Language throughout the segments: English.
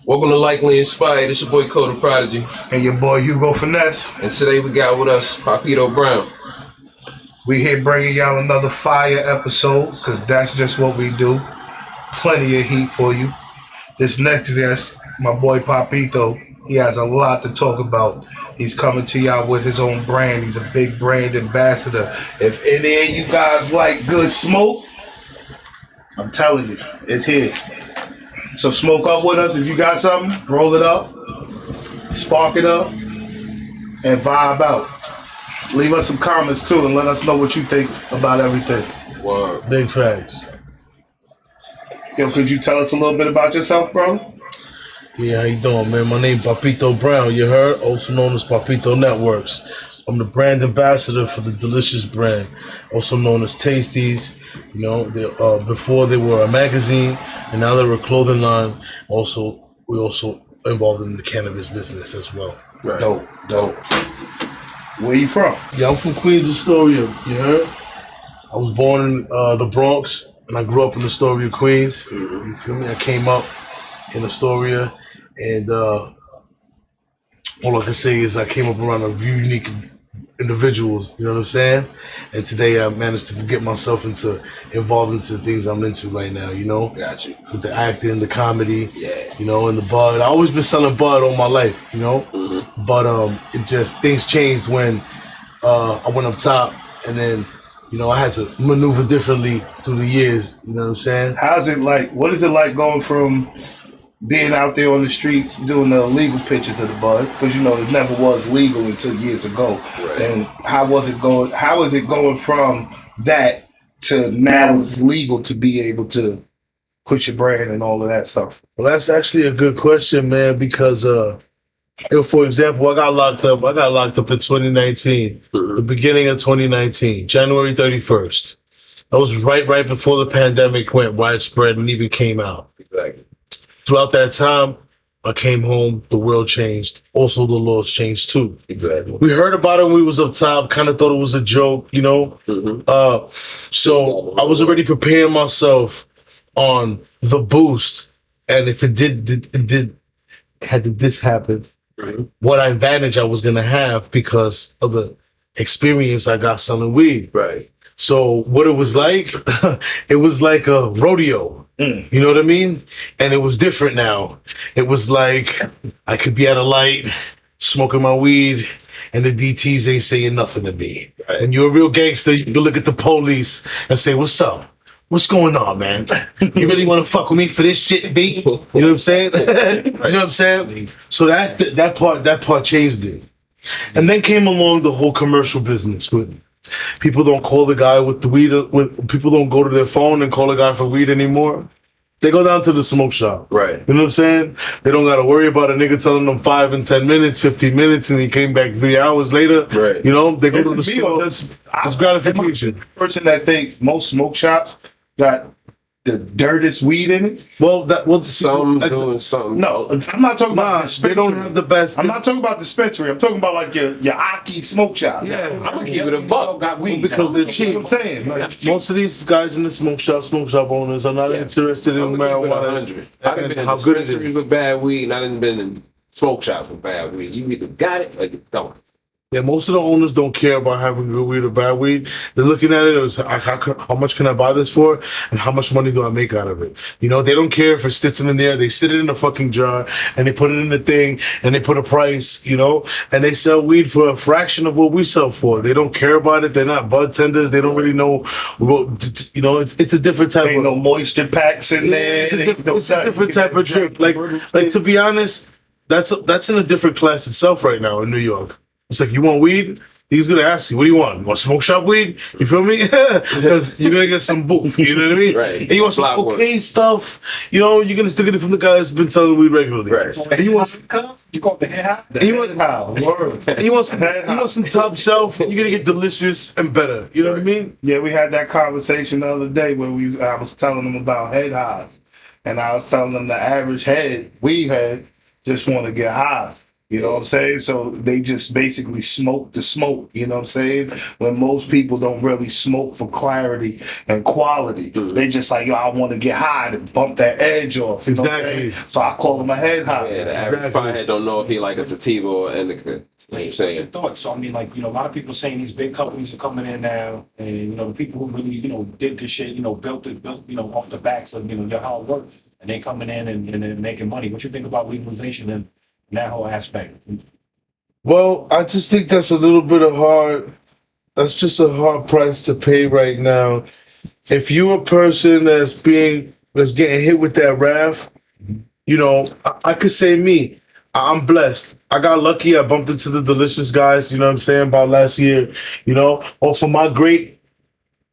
Welcome to Likely Inspired. It's your boy Coda Prodigy. And your boy Hugo Finesse. And today we got with us Papitio Brown. We here bringing y'all another fire episode, because that's just what we do. Plenty of heat for you. This next guest, my boy Papitio, he has a lot to talk about. He's coming to y'all with his own brand. He's a big brand ambassador. If any of you guys like good smoke, I'm telling you, it's here. So smoke up with us if you got something. Roll it up, spark it up, and vibe out. Leave us some comments too and let us know what you think about everything. Wow. Big facts. Yo, could you tell us a little bit about yourself, bro? Yeah, how you doing, man? My name Papitio Brown, you heard? Also known as Papitio Networks. I'm the brand ambassador for the Deliciouz Brand, also known as Tasties. You know, before they were a magazine, and now they're a clothing line. We also involved in the cannabis business as well. Right. Dope. Where you from? Yeah, I'm from Queens, Astoria. You heard? I was born in the Bronx, and I grew up in Astoria, Queens. You feel me? I came up in Astoria, and all I can say is I came up around a unique individuals, you know what I'm saying? And today I managed to get myself involved into the things I'm into right now, you know? Got you. With the acting, the comedy, Yeah. you know, and the bud. I always been selling bud all my life, you know? But it just, things changed when I went up top, and then, you know, I had to maneuver differently through the years, you know what I'm saying? How's it like? What is it like going from being out there on the streets doing the illegal pitches of the bud? Because, you know, it never was legal until years ago. Right. And how is it going from that to now it's legal to be able to push your brand and all of that stuff? Well, that's actually a good question, man, because for example, I got locked up in 2019, the beginning of 2019, January 31st. That was right before the pandemic went widespread and even came out. Exactly. Throughout that time, I came home, the world changed. Also, the laws changed too. Exactly. We heard about it when we was up top, kind of thought it was a joke, you know? So I was already preparing myself on the boost. And if had this happened, what advantage I was going to have because of the experience I got selling weed. Right. So what it was like, it was like a rodeo. You know what I mean? And it was different now. It was like I could be at a light, smoking my weed, and the DTs ain't saying nothing to me. Right. When you're a real gangster, you can look at the police and say, "What's up? What's going on, man? You really want to fuck with me for this shit, B?" You know what I'm saying? You know what I'm saying? So that part changed it. And then came along the whole commercial business with people don't call the guy with the weed. People don't go to their phone and call the guy for weed anymore. They go down to the smoke shop. Right. You know what I'm saying? They don't got to worry about a nigga telling them 5 and 10 minutes, 15 minutes, and he came back 3 hours later. Right. You know, they go to the store. That's gratification. Person that thinks most smoke shops got the dirtiest weed in it. Some doing something. No, I'm not talking about dispensary. They don't have the best. I'm not talking about dispensary. I'm talking about like your Aki smoke shop. Yeah. I'm gonna keep it a buck. Got weed Because they're That's what cheap. I'm saying. Like, Most of these guys in the smoke shop owners are not interested in I'm gonna keep it marijuana 100. I done been in how good it dispensaries is. with bad weed, and I done been in smoke shops with bad weed. You either got it or you don't. Yeah, most of the owners don't care about having good weed or bad weed. They're looking at it as how much can I buy this for, and how much money do I make out of it? You know, they don't care if it sits in there. They sit it in a fucking jar and they put it in the thing and they put a price, you know, and they sell weed for a fraction of what we sell for. They don't care about it. They're not bud tenders. They don't really know. You know, it's a different type ain't of no moisture packs in there. It's a different type of drink. Like to be honest, that's in a different class itself right now in New York. It's like, you want weed? He's gonna ask you, what do you want? You want smoke shop weed? You feel me? Because you're gonna get some boof, you know what I mean? Right. And you want some cocaine stuff, you know, you're gonna still get it from the guy that's been selling weed regularly. Right. And you want You call the head high? you want some top shelf, you're gonna get Deliciouz and better. You know what I mean? Yeah, we had that conversation the other day where I was telling them about head highs. And I was telling them the average weed head just want to get high. You know what I'm saying? So they just basically smoke the smoke, you know what I'm saying? When most people don't really smoke for clarity and quality. They just like, yo, I want to get high to bump that edge off. You know what I'm saying? So I call them a head high. Yeah, the average pothead don't know if he like a sativa or indica. You know what I'm saying? Thoughts. So I mean, like, you know, a lot of people saying these big companies are coming in now, and you know, the people who really, you know, did this shit, you know, built, you know, off the backs of, you know, how it works, and they coming in and they're making money. What you think about legalization and that whole aspect? Well, I just think that's a little bit of hard. That's just a hard price to pay right now. If you're a person that's getting hit with that wrath, you know, I could say me. I'm blessed. I got lucky. I bumped into the Deliciouz guys, you know what I'm saying, about last year, you know, off of my great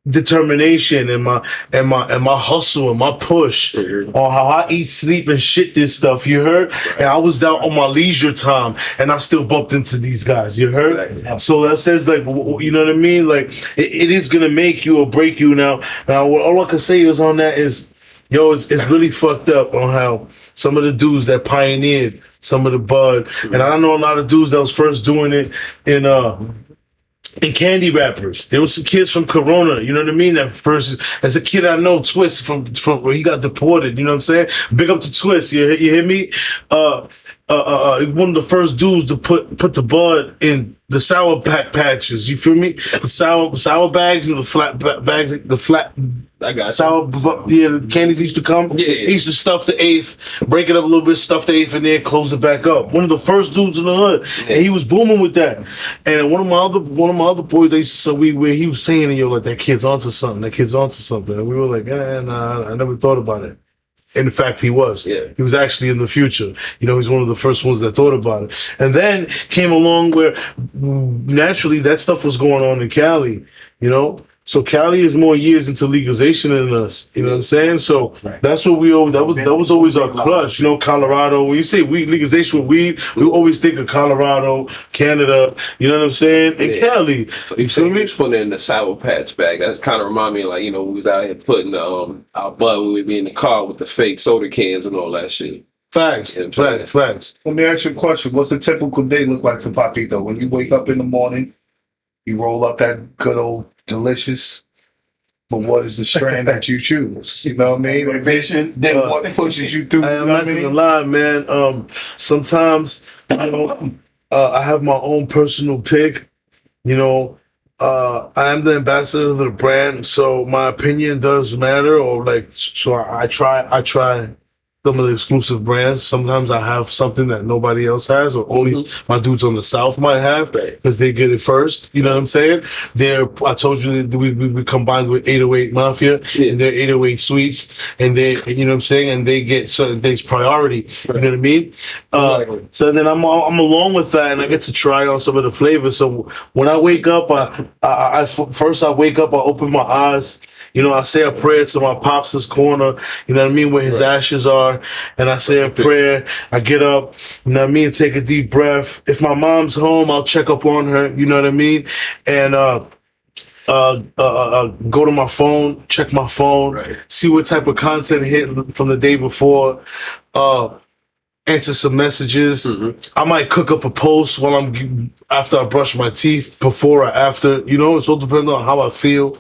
determination and my hustle and my push on how I eat, sleep, and shit this stuff, you heard? And I was out on my leisure time and I still bumped into these guys, you heard? So that says, like, you know what I mean? Like, it is gonna make you or break you now. Now, all I can say is on that is, yo, it's really fucked up on how some of the dudes that pioneered some of the bud, and I know a lot of dudes that was first doing it in candy wrappers. There was some kids from Corona, you know what I mean? That first, as a kid, I know Twist from where he got deported, you know what I'm saying? Big up to Twist, you hear me? One of the first dudes to put the bud in the sour patches, you feel me? The sour bags and the flat bags, the flat. I got sour, yeah, the candies used to come. Yeah. He used to stuff the eighth, break it up a little bit, stuff the eighth in there, close it back up. One of the first dudes in the hood, and he was booming with that. And one of my other boys, they used to say where he was saying, yo, like, that kid's onto something. And we were like, nah, I never thought about it. In fact, he was. Yeah. He was actually in the future. You know, he's one of the first ones that thought about it. And then came along where naturally that stuff was going on in Cali, you know? So Cali is more years into legalization than us. You know what I'm saying? So that's what we always, that was always our crush. You know, Colorado. When you say weed legalization with weed, we always think of Colorado, Canada. You know what I'm saying? And Cali. So you feel me? Putting in the Sour Patch bag. That kind of remind me of, like, you know, we was out here putting our bud when we'd be in the car with the fake soda cans and all that shit. Facts. Yeah, Facts. Let me ask you a question. What's a typical day look like for Papito? When you wake up in the morning, you roll up that good old Deliciouz, but what is the strand that you choose? You know what I mean? Motivation. Then what pushes you through? I'm not gonna lie, man. Sometimes, you know, I have my own personal pick. You know, I am the ambassador of the brand, so my opinion does matter. Or like, so I try some of the exclusive brands. Sometimes I have something that nobody else has, or only my dudes on the South might have, because they get it first. You know what I'm saying? I told you that we combined with 808 Mafia and their 808 Sweets, and they, you know what I'm saying, and they get certain things priority. You know what I mean? So then I'm along with that, and I get to try on some of the flavors. So when I wake up, I wake up, I open my eyes. You know, I say a prayer to my pops' corner, you know what I mean, where his ashes are. And I say a prayer. I get up, you know what I mean, take a deep breath. If my mom's home, I'll check up on her, you know what I mean? And go to my phone, check my phone, see what type of content hit from the day before. Answer some messages. I might cook up a post after I brush my teeth, before or after. You know, it's all depending on how I feel.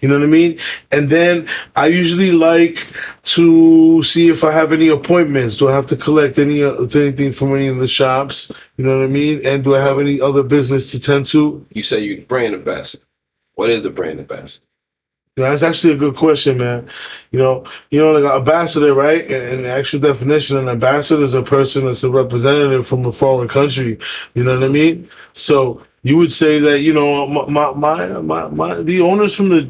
You know what I mean? And then I usually like to see if I have any appointments. Do I have to collect anything from any of the shops? You know what I mean? And do I have any other business to tend to? You say you're brand ambassador. What is the brand ambassador? Yeah, that's actually a good question, man. You know, like an ambassador, right? In the actual definition, an ambassador is a person that's a representative from a foreign country. You know what I mean? So you would say that, you know, the owners from the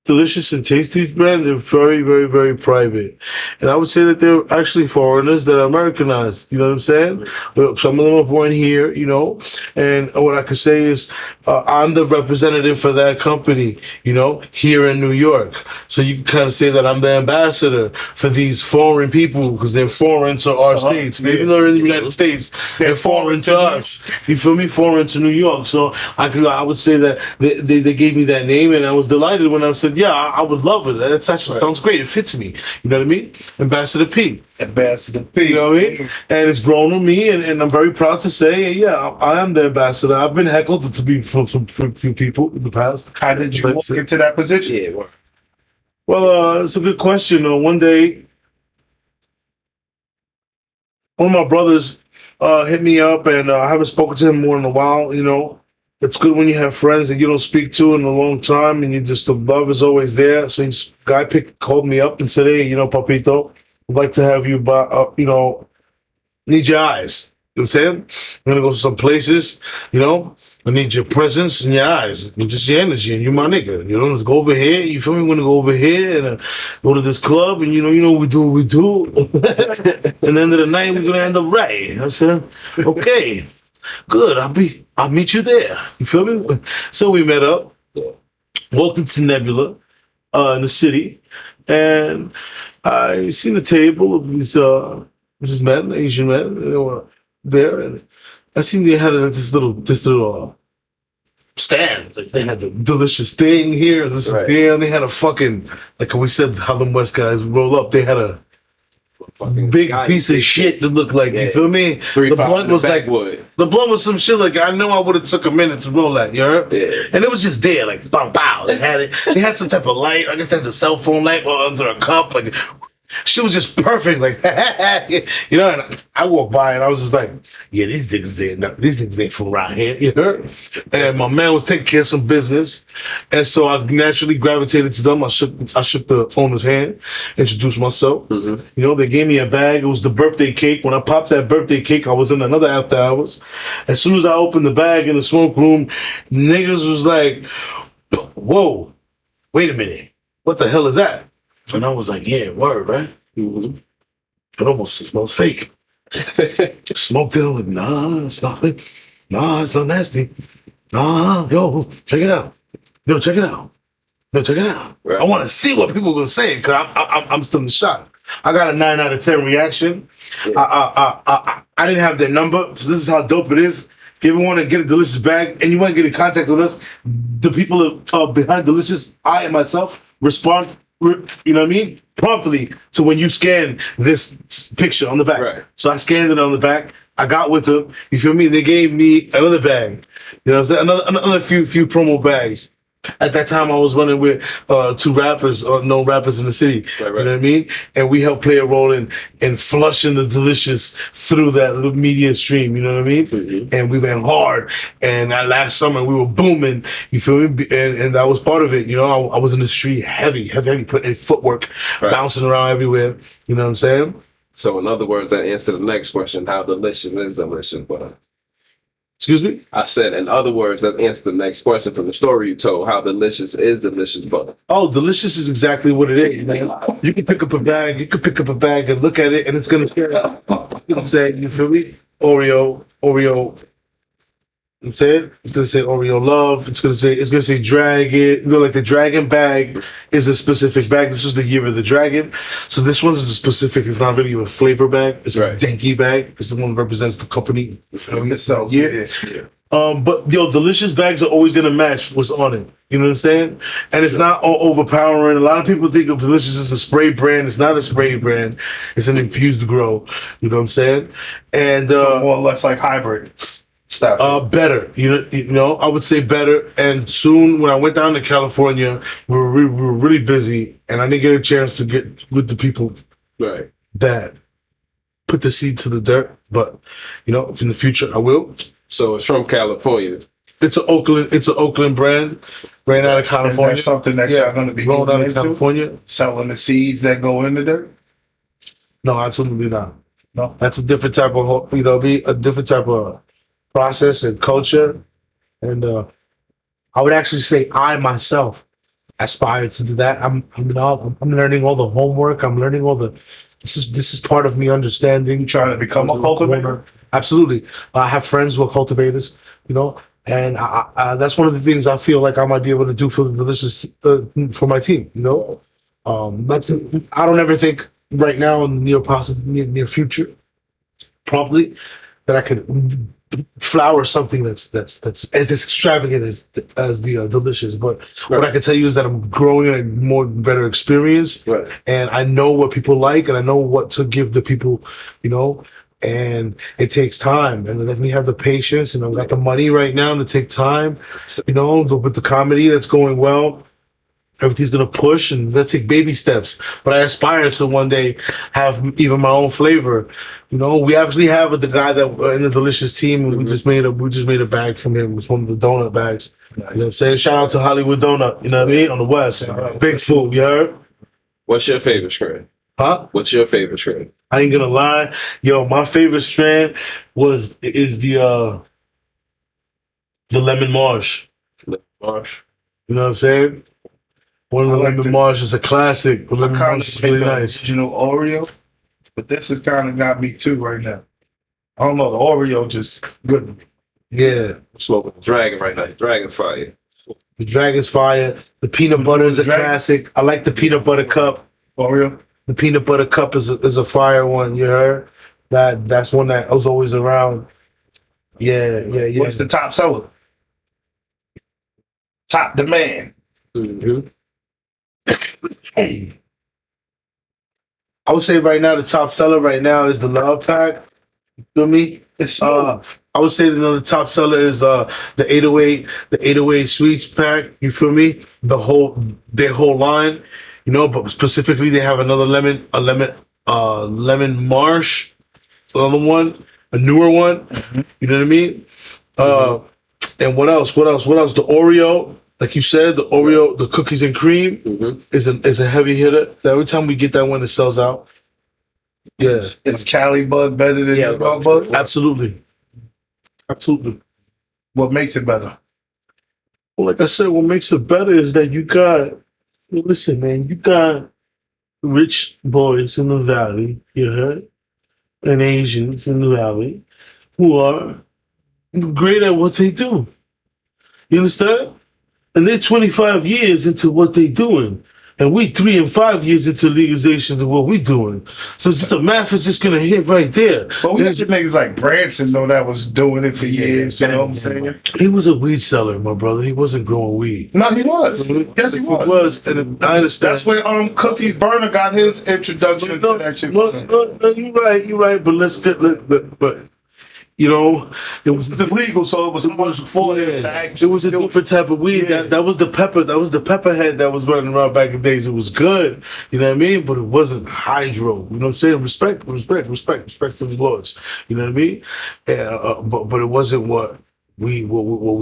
Deliciouz and Tasty's brand, they're very, very, very private. And I would say that they're actually foreigners that are Americanized. You know what I'm saying? Some of them are born here, you know. And what I could say is I'm the representative for that company, you know, here in New York. So you can kind of say that I'm the ambassador for these foreign people, because they're foreign to our states. Even though they're in the United States, they're foreign to us. You feel me? Foreign to New York. So I would say that they gave me that name, and I was delighted when I said, yeah, I would love it. That actually sounds great. It fits me. You know what I mean? Ambassador P. Ambassador P. You know what I mean? And it's grown on me, and I'm very proud to say, yeah, I am the ambassador. I've been heckled to be from a few people in the past. How did you walk into that position? Yeah. Well, it's a good question. One day, one of my brothers hit me up, and I haven't spoken to him more in a while. You know, it's good when you have friends that you don't speak to in a long time, and you just the love is always there. So this guy called me up and said, "Hey, you know, Papito, I'd like to have you, need your eyes." You know what I'm saying? I'm gonna go to some places, you know. I need your presence and your eyes, and just your energy, and you're my nigga. You know, let's go over here. You feel me? We're gonna go over here and go to this club, and you know we do what we do. And the end of the night, we're gonna end up right. You know what I'm saying? Okay, good. I'll meet you there. You feel me? So we met up, walked into Nebula, in the city, and I seen a table of these men, Asian men. They were there, and I seen they had this little stand. Like they had the delicious thing here, this there, and they had a fucking, like we said, how them West guys roll up. They had a big piece of shit that looked like, you feel me? The blunt was like the blunt was some shit like I know I would have took a minute to roll that, you heard? Yeah. And it was just there, like bow bow. They had it. They had some type of light. I guess they had the cell phone light under a cup, like. She was just perfect, like, you know. And I walked by and I was just like, "Yeah, these niggas ain't from around here," you heard? And my man was taking care of some business, and so I naturally gravitated to them. I shook the owner's hand, introduced myself. You know, they gave me a bag. It was the birthday cake. When I popped that birthday cake, I was in another after hours. As soon as I opened the bag in the smoke room, niggas was like, "Whoa, wait a minute, what the hell is that?" And I was like, yeah, word, right? It almost smells fake. Smoked it. I'm like, nah, it's not fake. Nah, it's not nasty. Nah, yo, check it out. Yo, check it out. Yo, check it out. Right. I want to see what people are going to say because I'm still in shock. I got a 9 out of 10 reaction. Yeah. I didn't have their number, so this is how dope it is. If you ever want to get a Deliciouz bag and you want to get in contact with us, the people behind Deliciouz, I and myself, respond, you know what I mean? Promptly to when you scan this picture on the back. Right. So I scanned it on the back. I got with them. You feel me? They gave me another bag. You know what I'm saying? Another few promo bags. At that time, I was running with 2 rappers, known rappers in the city. Right. You know what I mean? And we helped play a role in flushing the Deliciouz through that media stream. You know what I mean? Mm-hmm. And we went hard. And that last summer, we were booming. You feel me? And that was part of it. You know, I was in the street heavy, putting in footwork, bouncing around everywhere. You know what I'm saying? So, in other words, that answers the next question: how delicious is delicious butter? Excuse me? I said, in other words, that answers the next question from the story you told. How delicious is delicious butter? Oh, delicious is exactly what it is, man. You can pick up a bag. You can pick up a bag and look at it, and it's gonna say, you feel me? Oreo. You know what I'm saying? It's gonna say Oreo Love. It's gonna say Dragon. You know, like the Dragon bag is a specific bag. This was the year of the Dragon, so this one's a specific. It's not really a flavor bag. It's a danky bag. It's the one that represents the company. So yeah. But yo, Deliciouz bags are always gonna match what's on it. You know what I'm saying? And it's not all overpowering. A lot of people think of Deliciouz as a spray brand. It's not a spray brand. It's an infused grow. You know what I'm saying? And more or less like hybrid. Better, you know, I would say better. And soon, when I went down to California, we were really busy, and I didn't get a chance to get with the people that put the seed to the dirt. But you know, in the future, I will. So it's from California. It's an Oakland brand, right out of California. And that's something that y'all going to be rolling out of California, selling the seeds that go in the dirt. No, absolutely not. No, that's a different type of, you know, a different type of process and culture, and I would actually say I myself aspire to do that. I'm learning all the homework. I'm learning all the. This is part of me understanding. Trying to become a cultivator. Absolutely, I have friends who are cultivators. You know, and I that's one of the things I feel like I might be able to do for the Deliciouz for my team. You know, that's I don't ever think right now in the near future, probably that I could flour something that's as extravagant as the Delicious. But what I can tell you is that I'm growing a better experience, Right. and I know what people like, and I know what to give the people, you know. And it takes time, and I definitely have the patience, and I've got the money right now to take time, you know, with the comedy that's going well. Everything's gonna push, and let's take baby steps. But I aspire to one day have even my own flavor. You know, we actually have the guy that in the Delicious team. And we just made a bag from him. It's one of the donut bags. You know what I'm saying? Shout out to Hollywood Donut. You know what I mean? On the West, big food. You heard? What's your favorite strain? Huh? What's your favorite strain? I ain't gonna lie, yo. My favorite strand is the lemon marsh. Marsh. You know what I'm saying? One of the lemon marsh is a classic. The I lemon kind marsh of is really the nice. original Oreo, but this has kind of got me too right now. I don't know, the Oreo just good. Yeah. Smoking Dragon right now. Dragon fire. The Dragon's Fire. The peanut butter is a classic. I like the peanut butter cup. Oreo. The peanut butter cup is a fire one. You heard? That's one that was always around. Yeah. What's the top seller? Top demand. Mm-hmm. I would say right now the top seller right now is the Love Pack. You feel me? It's smooth. I would say the top seller is the 808 Sweets Pack. You feel me? Their whole line. You know, but specifically they have another lemon marsh, another one, a newer one. You know what I mean? And what else? The Oreo, like you said, the Oreo, the cookies and cream is a heavy hitter. Every time we get that one, it sells out. Yeah, Is Cali Bug better than the Bug Bug? absolutely. What makes it better? Well, like I said, what makes it better is that you got rich boys in the valley, you heard, and Asians in the valley who are great at what they do. You understand? And they're 25 years into what they're doing. And we 3 and 5 years into legalization of what we're doing. So just the math is just gonna hit right there. But we got some niggas like Branson though that was doing it for years, you know what I'm saying? He was a weed seller, my brother. He wasn't growing weed. No, he was. Yes, he was. And I understand. That's where Cookies Burner got his introduction to that shit. No, you're right. But let's get, but you know, it was illegal, so it was before it was a different type of weed. Yeah. That was the pepperhead that was running around back in the days. It was good, you know what I mean? But it wasn't hydro. You know what I'm saying? Respect to the lords. You know what I mean? But it wasn't what we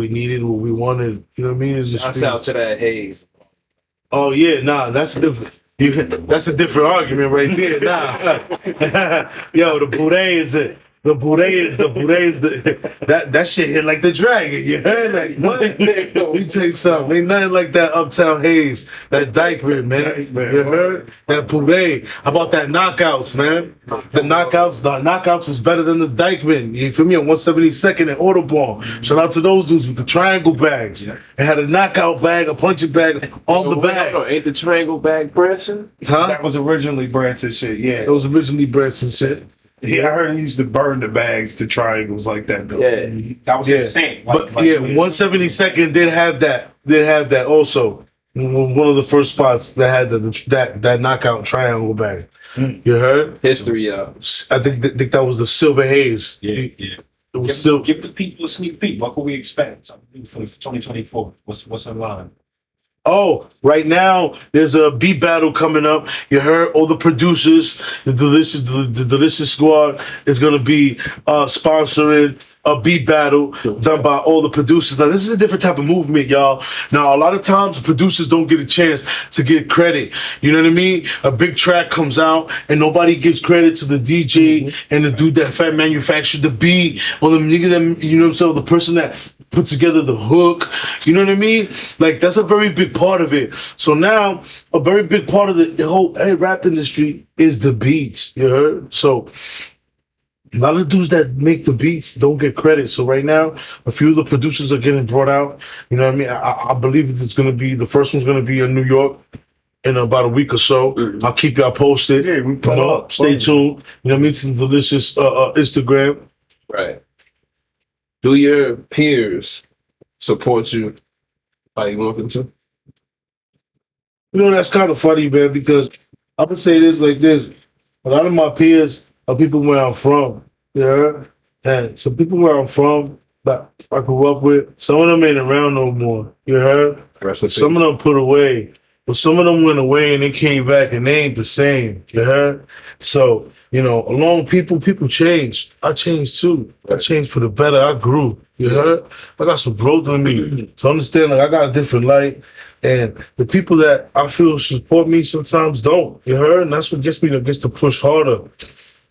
needed, what we wanted. You know what I mean? Shouts out to that Haze. Oh yeah, nah, that's different. That's a different argument right there. Nah, yo, the Boudet is it. The Boudet is that shit hit like the dragon. You heard? Like what? Let me tell you something. Ain't nothing like that Uptown Haze, that Dykeman, man. You heard? That Boudet. How about that Knockouts, man? The knockouts was better than the Dykeman. You feel me? On 172nd and Autobahn. Shout out to those dudes with the triangle bags. It had a knockout bag, a punching bag on the bag. Ain't the triangle bag Branson? Huh? That was originally Branson shit, yeah. It was originally Branson shit. Yeah, I heard he used to burn the bags to triangles like that though. Yeah. That was his thing. But 172nd did have that also. One of the first spots that had that knockout triangle bag. You heard? History, yeah. I think that was the Silver Haze. Yeah. It was still. Give the people a sneak peek. What can we expect for 2024? What's in line? Oh, right now there's a beat battle coming up. You heard all the producers, the Delicious Squad is gonna be sponsoring a beat battle done by all the producers. Now this is a different type of movement, y'all. Now a lot of times producers don't get a chance to get credit. You know what I mean? A big track comes out and nobody gives credit to the DJ and the dude that manufactured the beat or the nigga that, you know what I'm saying, the person that put together the hook. You know what I mean? Like that's a very big part of it. So now a very big part of the whole rap industry is the beats. You heard? So a lot of dudes that make the beats don't get credit. So right now, a few of the producers are getting brought out. You know what I mean? I believe it's going to be, the first one's going to be in New York in about a week or so. I'll keep y'all posted. Yeah, we pull up. Stay tuned. You know what I mean? To the Delicious Instagram. Right. Do your peers support you like you want them to? You know, that's kind of funny, man, because I would say this like this. A lot of my peers are people where I'm from. Yeah. And some people where I'm from that I grew up with, some of them ain't around no more. You heard? Some of them put away. But some of them went away and they came back and they ain't the same. You heard? So, you know, along people change. I changed too. I changed for the better. I grew. You heard? I got some growth in me. So understand, like, I got a different light. And the people that I feel support me sometimes don't. You heard? And that's what gets to push harder.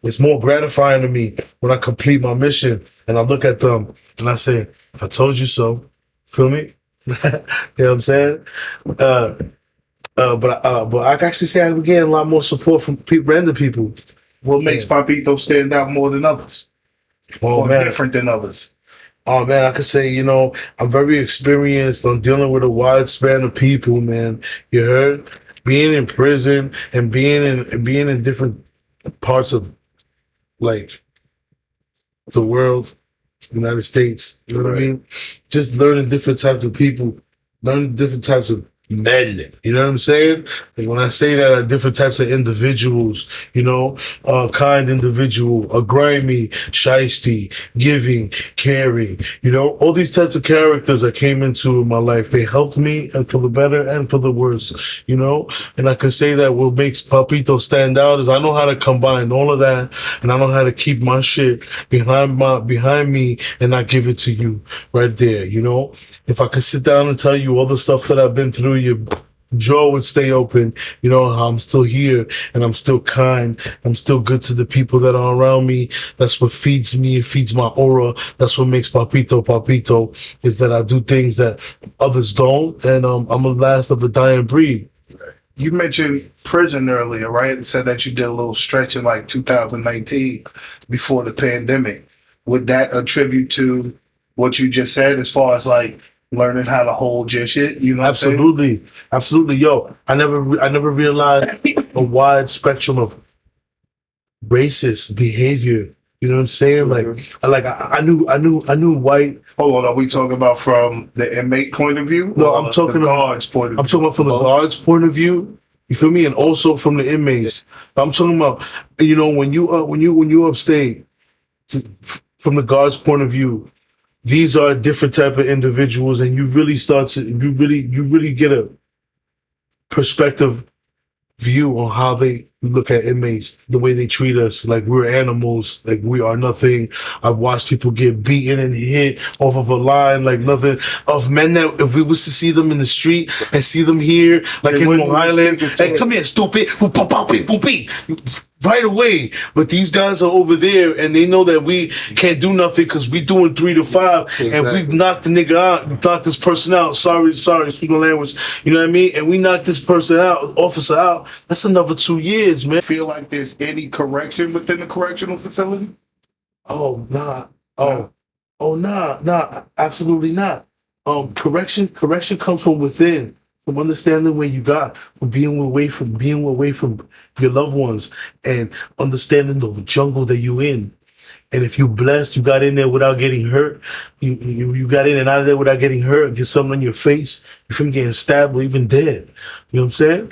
It's more gratifying to me when I complete my mission and I look at them and I say, I told you so. Feel me? You know what I'm saying? But I can actually say I'm getting a lot more support from random people. What makes Papito stand out more than others? Or different than others? Oh man, I could say, you know, I'm very experienced on dealing with a wide span of people, man. You heard? Being in prison and being in different parts of like the world, United States, you know what I mean? Just learning different types of people, learning different types of men, you know what I'm saying? And when I say that, different types of individuals, you know, a kind individual, a grimy, shiesty, giving, caring, you know, all these types of characters that came into my life, they helped me and for the better and for the worse, you know? And I can say that what makes Papito stand out is I know how to combine all of that and I know how to keep my shit behind me and not give it to you right there, you know? If I could sit down and tell you all the stuff that I've been through, your jaw would stay open. You know, how I'm still here and I'm still kind. I'm still good to the people that are around me. That's what feeds me. It feeds my aura. That's what makes Papito, is that I do things that others don't. And I'm a last of a dying breed. You mentioned prison earlier, right? And said that you did a little stretch in like 2019 before the pandemic. Would that attribute to what you just said as far as like learning how to hold your shit, you know? Absolutely. Yo, I never realized a wide spectrum of racist behavior. You know what I'm saying? Like I knew white. Hold on, are we talking about from the inmate point of view? No, I'm talking the guards point of view. I'm talking about from the guards' point of view. You feel me? And also from the inmates. I'm talking about, you know, when you upstate, from the guards' point of view, these are different type of individuals, and you really get a perspective view on how they look at inmates, the way they treat us, like we're animals, like we are nothing. I've watched people get beaten and hit off of a line like nothing. Of men that if we was to see them in the street and see them here, like in Long Island, hey, come here, stupid, right away. But these guys are over there and they know that we can't do nothing because we doing 3 to 5 and we knocked the nigga out, knocked this person out. Sorry, excuse my language. You know what I mean? And we knocked this person out, officer out. That's another 2 years, man. Feel like there's any correction within the correctional facility? Oh, nah. Nah, absolutely not. Correction comes from within. From understanding where you got, from being away from your loved ones, and understanding the jungle that you in. And if you blessed, you got in there without getting hurt. You got in and out of there without getting hurt. Get something on your face. You from getting stabbed or even dead. You know what I'm saying?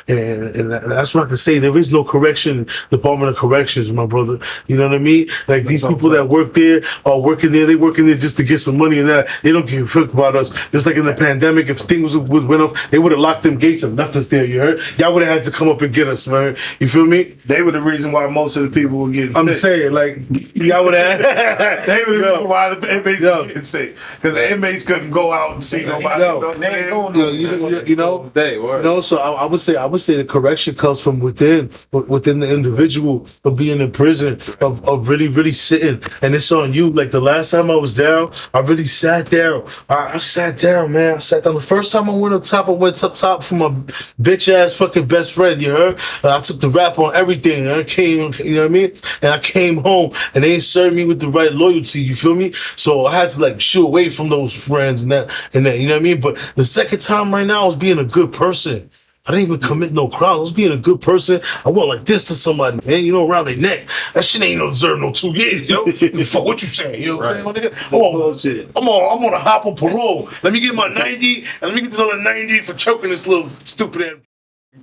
And that's what I can say. There is no Department of Corrections, my brother. You know what I mean? Like these people that work there are working there. They working there just to get some money and that. They don't give a fuck about us. Just like in the pandemic, if things went off, they would have locked them gates and left us there. You heard? Y'all would have had to come up and get us, man. You feel me? They were the reason why most of the people were getting sick. I'm saying, like, y'all would have. They were the reason why the inmates were getting sick. Because the inmates couldn't go out and see nobody. So I would say the correction comes from within the individual of being in prison, of really sitting, and it's on you. Like the last time I was down, I really sat down. I sat down, man. I sat down. The first time I went up top for my bitch ass fucking best friend. You heard? I took the rap on everything. And I came, you know what I mean? And I came home, and they ain't served me with the right loyalty. You feel me? So I had to like shoo away from those friends and that. You know what I mean? But the second time right now, I was being a good person. I didn't even commit no crime. I was being a good person. I went like this to somebody, man, you know, around their neck. That shit ain't no deserve no 2 years, yo. Fuck what you saying, yo. Right. I'm on a hop on parole. Let me get my 90, and let me get this other 90 for choking this little stupid ass.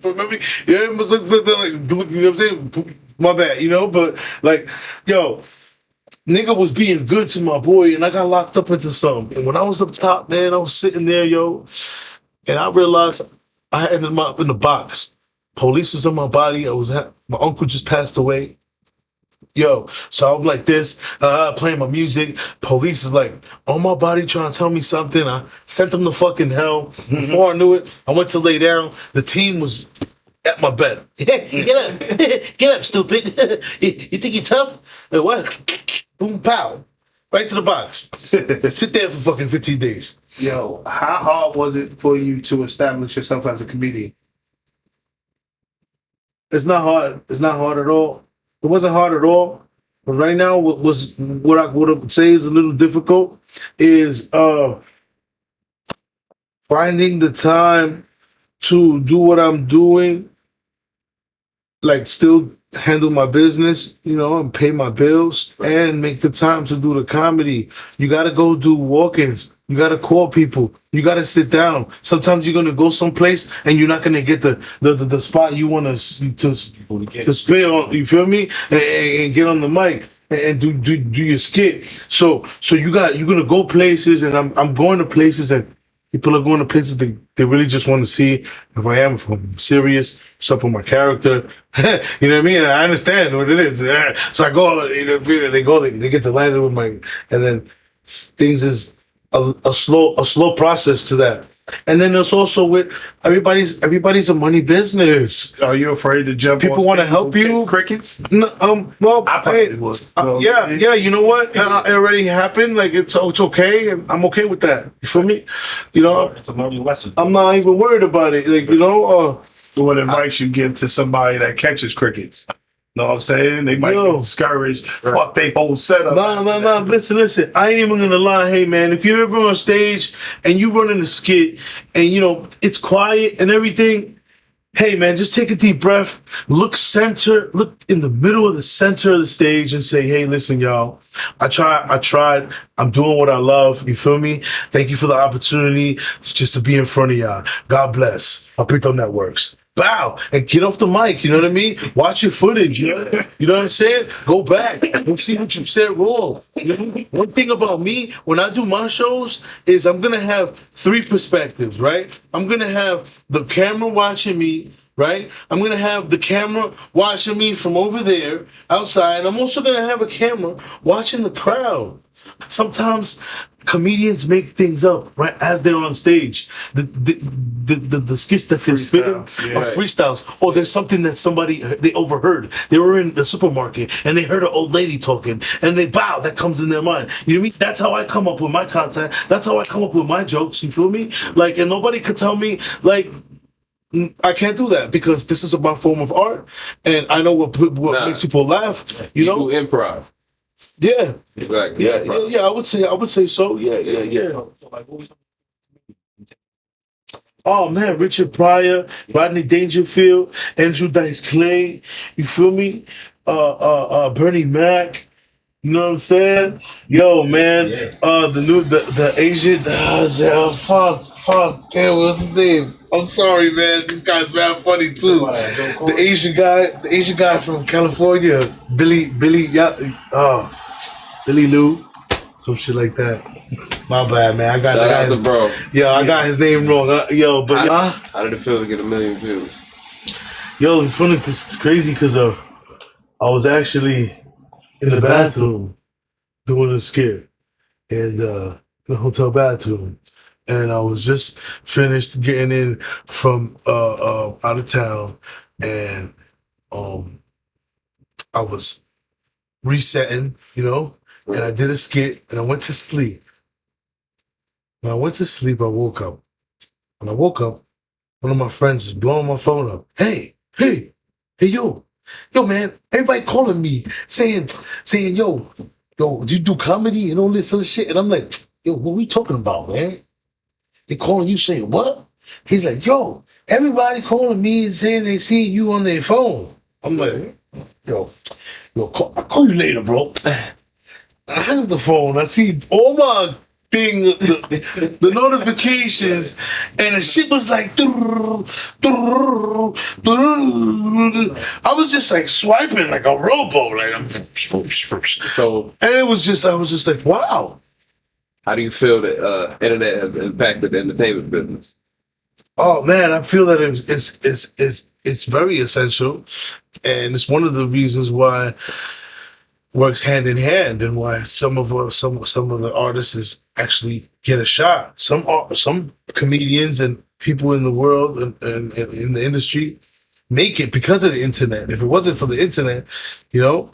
Remember? Yeah, it was like, you know what I'm saying? My bad, you know, but like, yo, nigga was being good to my boy, and I got locked up into something. And when I was up top, man, I was sitting there, yo, and I realized I ended up in the box. Police was on my body. My uncle just passed away. Yo, so I'm like this, playing my music. Police is like on my body trying to tell me something. I sent them to fucking hell. Before I knew it, I went to lay down. The team was at my bed. Hey, get up. Get up, stupid. You think you're tough? What? Boom, pow. Right to the box. Sit there for fucking 15 days. Yo, how hard was it for you to establish yourself as a comedian? It's not hard. It's not hard at all. It wasn't hard at all. But right now, what I would say is a little difficult is finding the time to do what I'm doing, like still handle my business, you know, and pay my bills, and make the time to do the comedy. You got to go do walk-ins. You got to call people. You got to sit down. Sometimes you're going to go someplace and you're not going to get the spot you want to spin on, you feel me? And get on the mic and do your skit. So you're going to go places, and I'm going to places, and people are going to places they really just want to see if I'm serious, what's up with my character. You know what I mean? I understand what it is. So I go, you know, they get delighted with my, and then things is a slow process to that. And then there's also with everybody's a money business. Are you afraid to jump? People want to help you. Crickets? No, well, I probably was. yeah. You know what? It already happened. Like it's okay, and I'm okay with that. You feel me? You know, It's a learning lesson. I'm not even worried about it. Like, you know, What advice you give to somebody that catches crickets? Know what I'm saying? They might get discouraged. Fuck they whole setup. No. Listen. I ain't even gonna lie. Hey, man, if you're ever on stage and you running a skit and, you know, it's quiet and everything, hey, man, just take a deep breath. Look in the middle of the center of the stage and say, hey, listen, y'all, I tried. I'm doing what I love. You feel me? Thank you for the opportunity just to be in front of y'all. God bless. Papitio Networks. Bow and get off the mic. You know what I mean? Watch your footage. You know what I'm saying? Go back. Go see what you said wrong. You know? One thing about me, when I do my shows, is I'm gonna have 3 perspectives, right? I'm gonna have the camera watching me, right? I'm gonna have the camera watching me from over there outside. I'm also gonna have a camera watching the crowd. Sometimes comedians make things up right as they're on stage. The skits that they're spitting are freestyles, or there's something that they overheard. They were in the supermarket and they heard an old lady talking, and that comes in their mind. You know what I mean? That's how I come up with my content. That's how I come up with my jokes. You feel me? Like, and nobody could tell me like, I can't do that, because this is my form of art, and I know what makes people laugh. You know, do improv. Yeah. Exactly. Yeah. I would say so. Yeah. So, like, what was Oh man, Richard Pryor, Rodney Dangerfield, Andrew Dice Clay. You feel me? Bernie Mac. You know what I'm saying? Yo, man. The Asian. Fuck. Damn, what's his name? I'm sorry, man. This guy's mad funny too. The Asian guy from California, Billy Lou, some shit like that. My bad, man. I got Shout out to bro. Yo, I got his name wrong. How did it feel to get 1 million views? Yo, it's funny. It's crazy because I was actually in the bathroom doing a skit, and in the hotel bathroom, and I was just finished getting in from out of town, and I was resetting, you know, and I did a skit, and I went to sleep. When I went to sleep, I woke up. When I woke up, one of my friends is blowing my phone up. Hey, yo, man, everybody calling me, saying, yo, do you do comedy and all this other shit? And I'm like, yo, what are we talking about, man? They calling you saying what? He's like, yo, everybody calling me and saying they see you on their phone. I'm like, yo, I'll call you later, bro. I have the phone. I see all my thing, the notifications, and the shit was like, I was just like swiping like a robo, like, So, and I was just like, wow. how do you feel that internet has impacted the entertainment business? Oh man, I feel that it's very essential, and it's one of the reasons why it works hand in hand, and why some of the artists actually get a shot. Some comedians and people in the world and in the industry make it because of the internet. If it wasn't for the internet, you know.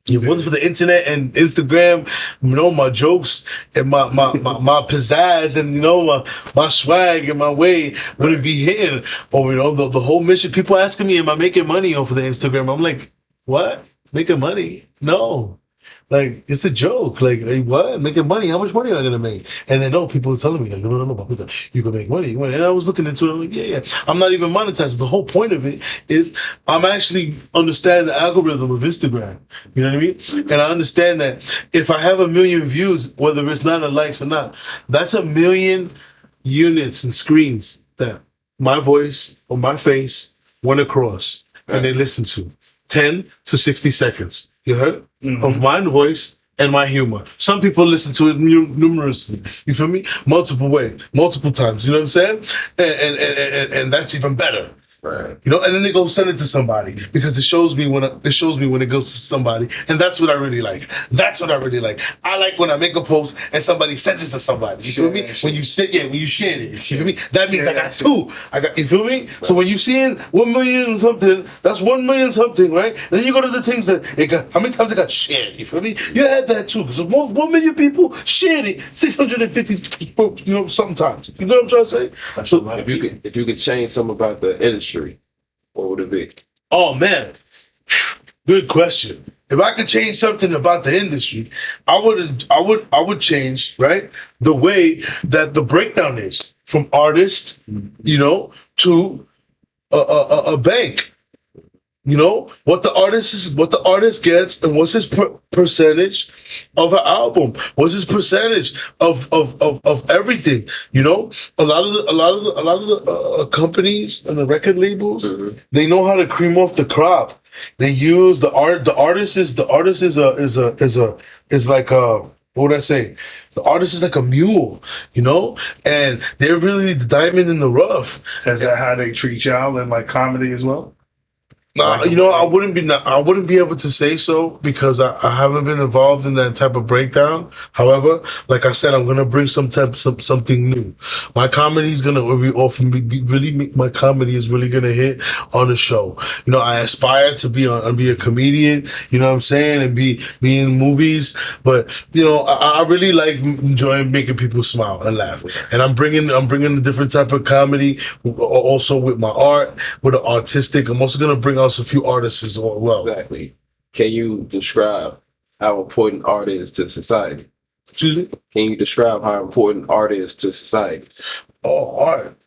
If it wasn't for the internet and Instagram, you know, my jokes and my pizzazz and, you know, my swag and my way wouldn't be hitting. Or, you know, the whole mission, people asking me, am I making money off of the Instagram? I'm like, what? Making money? No. Like, it's a joke. Like, hey, what? Making money? How much money am I gonna make? And then people were telling me, like, no, you can make money. And I was looking into it. I'm like, yeah. I'm not even monetizing. The whole point of it is I'm actually understand the algorithm of Instagram. You know what I mean? And I understand that if I have 1 million views, whether it's not a likes or not, that's 1 million units and screens that my voice or my face went across and they listened to. 10 to 60 seconds. You heard? Of my voice and my humor. Some people listen to it numerously. You feel me? Multiple ways, multiple times. You know what I'm saying? And that's even better. Right. You know, and then they go send it to somebody because it shows me when it goes to somebody, and that's what I really like. That's what I really like. I like when I make a post and somebody sends it to somebody. You feel me? When you share it. You feel me? That means I got two. You feel me? So when you seeing 1 million something, that's 1 million something, right? And then you go to the things that it got. How many times it got shared? You feel me? You had that too, because 1 million people shared it 650, you know, sometimes. You know what I'm trying to say? So If you could change something about the industry, what would it be? oh man, good question. If I could change something about the industry, I would change, right, the way that the breakdown is from artist, you know, to a bank. You know what the artist gets, and what's his percentage of an album? What's his percentage of everything? You know, a lot of the companies and the record labels, they know how to cream off the crop. They use the art. The artist is like a, what would I say? The artist is like a mule, you know, and they're really the diamond in the rough. Is that how they treat y'all in like comedy as well? Nah, you know, I wouldn't be able to say so because I haven't been involved in that type of breakdown. However, like I said, I'm gonna bring something new. My comedy is gonna my comedy is really gonna hit on the show. You know, I aspire to be a comedian. You know what I'm saying, and be in movies. But you know, I really like enjoying making people smile and laugh. And I'm bringing a different type of comedy, also with my art, with the artistic. I'm also gonna bring out a few artists as well. Exactly. Can you describe how important art is to society? Excuse me? Can you describe how important art is to society? Oh, art.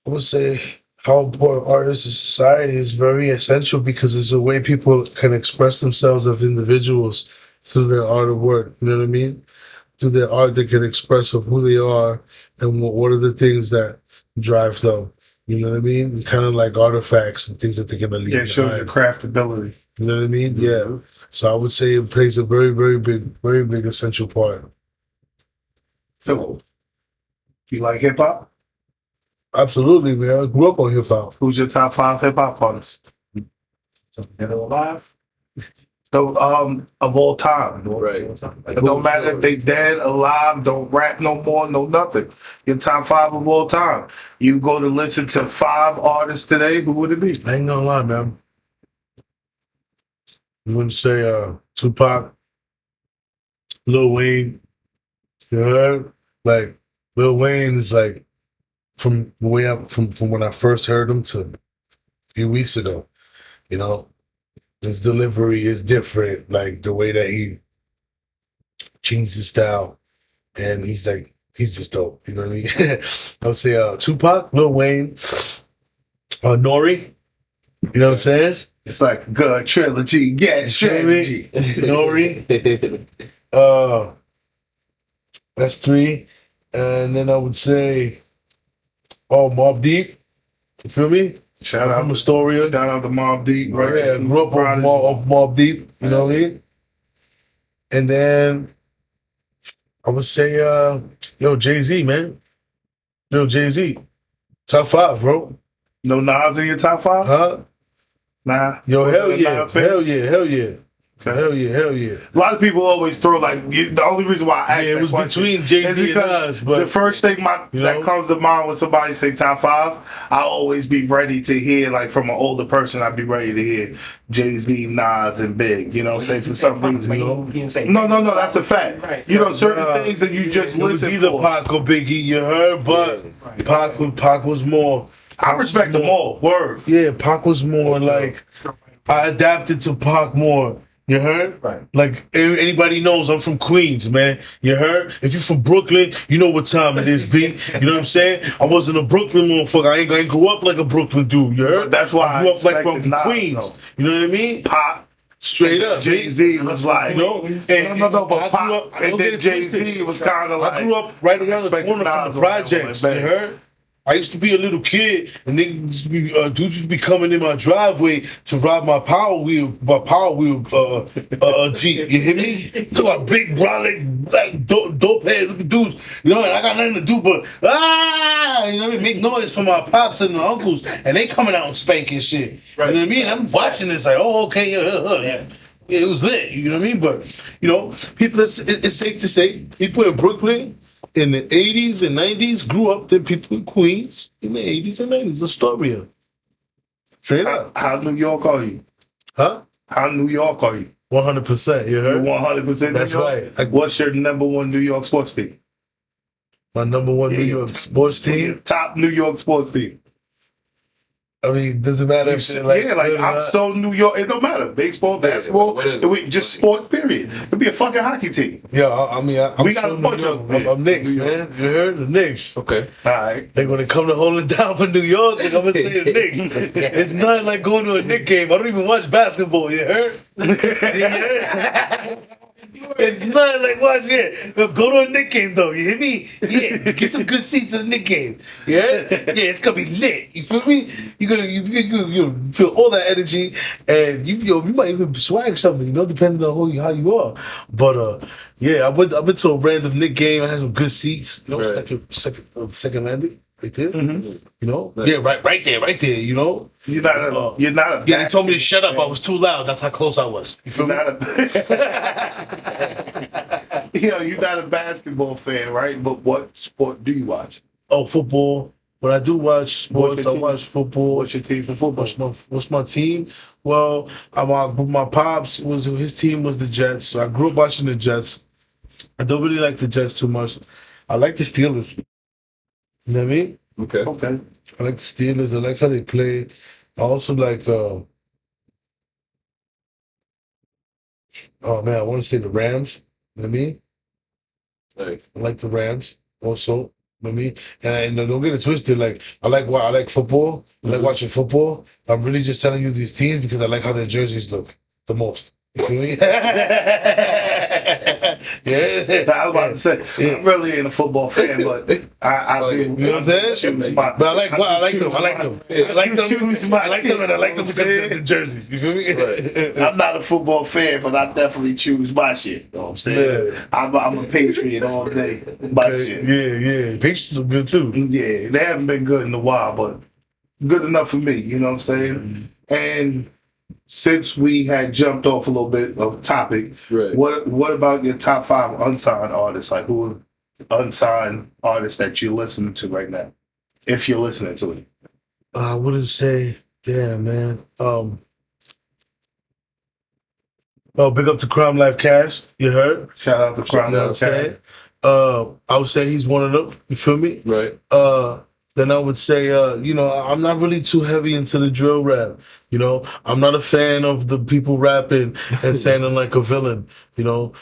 I would say how important art is to society is very essential because it's a way people can express themselves as individuals through their art of work. You know what I mean? Through their art, they can express of who they are and what are the things that drive them. You know what I mean? Kind of like artifacts and things that they're gonna leave. Yeah, it shows your craftability. You know what I mean? Yeah. So I would say it plays a very, very big essential part. So, you like hip hop? Absolutely, man. I grew up on hip hop. Who's your top 5 hip hop artists? Dead or alive? So, of all time. Right. It don't matter if they dead, alive, don't rap no more, no nothing. Your top 5 of all time. You go to listen to 5 artists today, who would it be? I ain't gonna lie, man. I'm gonna say Tupac, Lil Wayne. You heard? Like Lil Wayne is like from when I first heard him to a few weeks ago. You know, his delivery is different, like the way that he changed his style, and he's like He's just dope. You know what I mean? I would say Tupac, Lil Wayne, Nori. You know what I'm saying? It's like a good trilogy. Get strategy. Nori. That's 3. And then I would say, Mobb Deep. You feel me? Shout out I'm Astoria. Shout out to Mobb Deep. Right? Yeah, I grew up on Mobb Deep. You know what I mean? And then I would say, Jay-Z, man. Jay-Z. Top 5, bro. No Nas in your top 5? Huh? Nah. Yo, hell Wasn't a yeah. Nas fan? Hell yeah. Hell yeah. Okay. Hell yeah. A lot of people always throw the only reason why I asked Yeah, it was that question between Jay-Z is and because Nas, but the first thing that comes to mind when somebody say top 5, I always be ready to hear, like from an older person, I'd be ready to hear Jay-Z, Nas, and Big. You know what I'm saying? For some reason. No, that's a fact. Right. You know, certain things that you just it was listen either for. Pac or Biggie, you heard, but Pac was more. I respect them all. Word. Yeah, Pac was more like, I adapted to Pac more. You heard? Right. Like, anybody knows I'm from Queens, man. You heard? If you're from Brooklyn, you know what time it is, B. You know what I'm saying? I wasn't a Brooklyn motherfucker. I ain't grew up like a Brooklyn dude, you heard? But that's why I grew up like from expected Nas, Queens. though. You know what I mean? Pop. Straight up. Jay-Z was like, You know? no, but I grew Pop. up- And don't then get it Jay-Z twisted. was kind of like. I grew up right around the expected corner from Nas the on that projects. one, You man. heard? I used to be a little kid, and niggas used to be, dudes used to be coming in my driveway to ride my Power Wheel Jeep. You hear me? Talk about big, broad, like dope head looking dudes. You know, and I got nothing to do but you know what I mean? Make noise for my pops and my uncles, and they coming out and spanking shit. Right. You know what I mean? I'm watching this like, oh, okay, yeah. It was lit. You know what I mean? But you know, people. It's safe to say, people in Brooklyn in the 80s and 90s grew up than people in Queens in the 80s and 90s. Astoria. Straight up. How New York are you? Huh? How New York are you? 100%. You You're heard? 100% That's New York? right. What's your number 1 New York sports team? My number one New York sports team. Top New York sports team. I mean, doesn't matter if it's like, I'm so New York. It don't matter. Baseball, basketball, what is it? just sport. Period. It could be a fucking hockey team. Yeah, I'm We got so a bunch New York. of them. I'm Knicks, New York. man. You heard? The Knicks. Okay. All right. They're gonna come to hold it down for New York. They're gonna say the Knicks. It's not like going to a Knicks game. I don't even watch basketball. You heard? You heard? It's not like watch it. Go to a Knicks game though. You hear me? Yeah. Get some good seats in the Knicks game. Yeah. Yeah. It's gonna be lit. You feel me? You're gonna you feel all that energy, and you might even swag something. You know, depending on how you are. But yeah, I've been to a random Knicks game. I had some good seats. You know, Right. second landing. Right there, Mm-hmm. you know. Right. Yeah, right there. You know. You're not a. Yeah, they told me to shut up. I was too loud. That's how close I was. You feel You're me? not a. You're not a basketball fan, right? But what sport do you watch? Oh, football. When I do watch sports, What's I your watch football. What's your team for football? What's my team? Well, my pops his team was the Jets. So I grew up watching the Jets. I don't really like the Jets too much. I like the Steelers. You know what I mean? Okay. Okay. I like the Steelers. I like how they play. I also like oh man, I want to say the Rams. You know what I mean? Hey. I like the Rams also. You know what I mean? And don't get it twisted. Like I like football. I like watching football. I'm really just telling you these teams because I like how their jerseys look the most. You feel me? Yeah. I was about to say, I'm really ain't a football fan, but I do. You know what I'm saying? But I like them. I like them. I like them, and I like them because of the jerseys. You feel me? Right. I'm not a football fan, but I definitely choose my shit. You know what I'm saying? Yeah. I'm a Patriot all day. My Okay. shit. Yeah. Patriots are good too. Yeah, they haven't been good in a while, but good enough for me. You know what I'm saying? And since we had jumped off a little bit of topic, Right. what about your top 5 unsigned artists? Like who are unsigned artists that you're listening to right now? If you're listening to it. I wouldn't say, damn man. Oh, big up to Crime Life Cast. You heard? Shout out to Crime You know what I'm Love saying? Cat. I would say he's one of them. You feel me? Right. then I would say, I'm not really too heavy into the drill rap. I'm not a fan of the people rapping and sounding like a villain. Or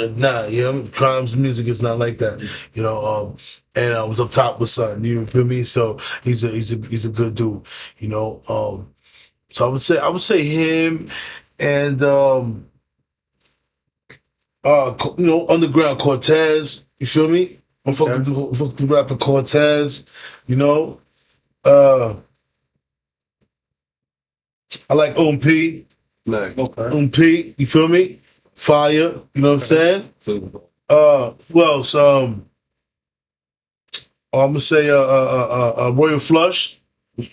nah, Crime's music is not like that. And I was up top with son. You feel me? So he's a good dude. So I would say him and Underground Cortez. You feel me? I'm fucking the rapper Cortez. I like OMP. Nice. Okay. OMP, you feel me? Fire, you know what I'm saying? So, Who else? I'm gonna say Royal Flush.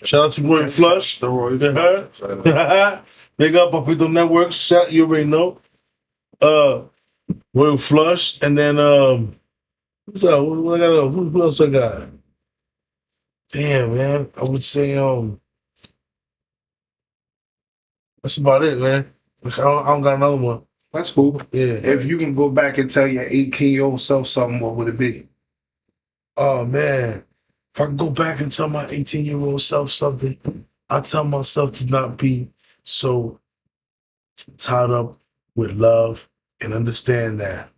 Shout out to Royal Flush. The Royal You heard? Big up Papitio Networks. Shout, you already know. Royal Flush, and then who's that? Who else I got? Damn, man. I would say that's about it, man. I don't got another one. That's cool. Yeah. If you can go back and tell your 18-year-old self something, what would it be? Oh man. If I can go back and tell my 18-year-old self something, I tell myself to not be so tied up with love and understand that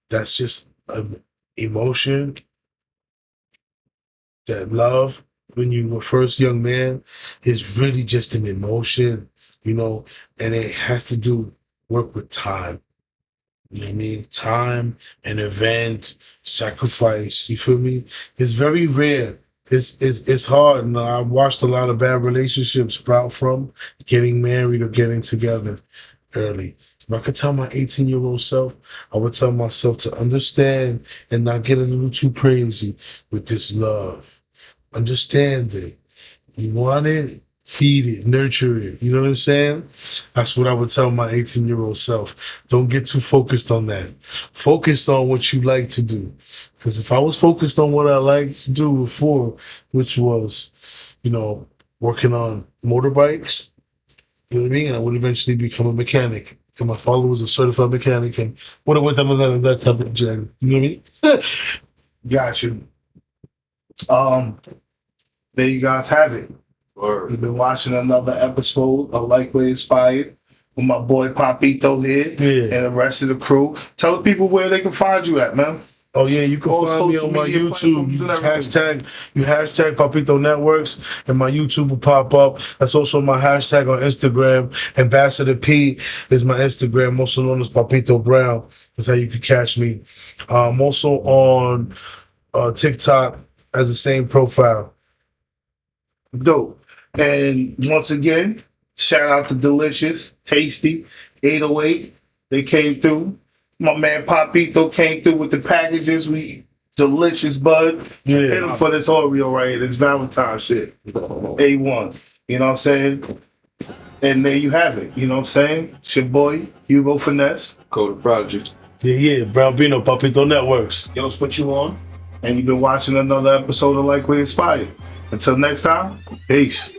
that's just an emotion. That love, when you were first young man, is really just an emotion, and it has to do work with time. You know what I mean? Time, an event, sacrifice. You feel me? It's very rare. It's hard. And I watched a lot of bad relationships sprout from getting married or getting together early. If I could tell my 18-year-old self, I would tell myself to understand and not get a little too crazy with this love. Understand it. You want it? Feed it, nurture it. You know what I'm saying? That's what I would tell my 18-year-old self. Don't get too focused on that. Focus on what you like to do. Because if I was focused on what I liked to do before, which was, working on motorbikes, you know what I mean? I would eventually become a mechanic. And my father was a certified mechanic and would have went down that type of journey. You know what I mean? Got you. There you guys have it. or You've been watching another episode of Likely Inspired with my boy Papito here Yeah. and the rest of the crew. Tell the people where they can find you at, man. Oh yeah, you can All find me social on my media YouTube. platforms and everything. Hashtag Papito Networks, and my YouTube will pop up. That's also my hashtag on Instagram. Ambassador P is my Instagram, also known as Papito Brown. That's how you can catch me. I'm also on TikTok as the same profile. Dope. And once again, shout out to Deliciouz, Tasty, 808. They came through. My man Papito came through with the packages. We delicious, bud. Hit him for this Oreo right here, this Valentine shit. A1. You know what I'm saying? And there you have it. You know what I'm saying? It's your boy, Hugo Finesse. Code Prodigy. Yeah, Brown Bino, Papito Networks. Yo, let's put you on. And you've been watching another episode of Likely Inspired. Until next time, peace.